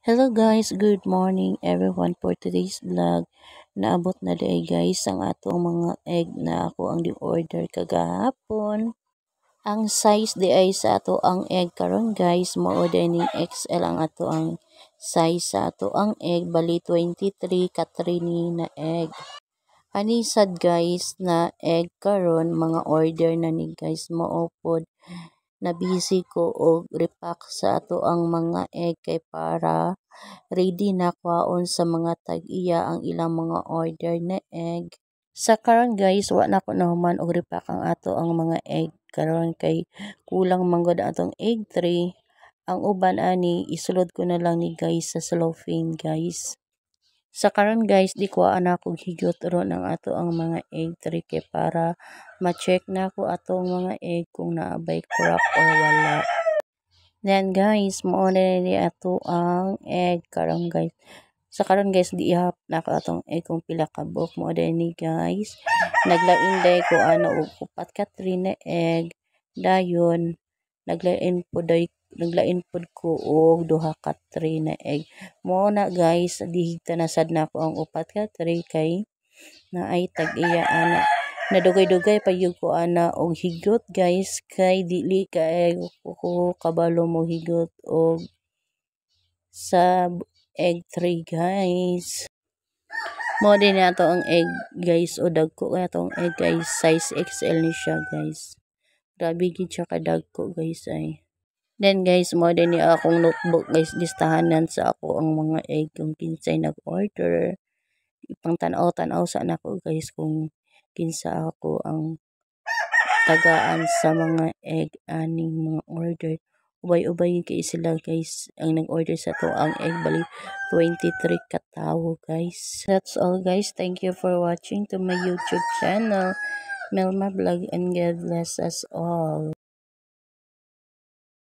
Hello guys, good morning everyone for today's vlog. Naabot na day guys ang atong mga egg na ako ang di-order kagahapon. Ang size di ay sa ato ang egg karon guys, mo-order ning XL ang ato ang size sa ato ang egg, bali 23 katrini na egg. Anisad guys na egg karon mga order na ni guys moopod na busy ko og repack sa ato ang mga egg kay para ready na kwaon sa mga tag-iya ang ilang mga order na egg. Sa karon guys, wa na ko nahuman og repack ang ato ang mga egg karon kay kulang man gud atong egg tray. Ang uban ani isulod ko na lang ni guys sa cellophane guys. Sa karon guys, di ko ana kog higot ron ang ato ang mga egg tray kay para ma-check na ko atong mga egg kung naabay crack or wala. Then guys, mao na ni ato ang egg karon guys. Sa karon guys, di ihap na ko atong egg kung pila ka buok mo ni guys. Naglain day ko ano og upat ka tray na egg. Dayon naglain pod ko og duha ka tray na egg. Mo na guys, dihigta na sad na ko ang upat ka tray kay naay tag-iya ana. Nadugay-dugay pa yun ko ana og higot guys kay dili kay ko kabalo mo higot og sa egg tray guys. Mo din na to ang egg guys o dagko kaya tong egg guys, size XL ni siya guys. Grabe gid siya kadagko guys ay. Then guys, mo din ni akong notebook guys, listahanan sa ako ang mga egg kung kinsay nag-order. Ipang tanaw-tanaw sa nako guys kung kinsa ako ang tagaan sa mga egg aning mga order. Ubay-ubay kay sila guys ang nag-order sa to ang egg bali 23 katawo guys. That's all guys. Thank you for watching to my YouTube channel, Melma Vlog, and God bless us all.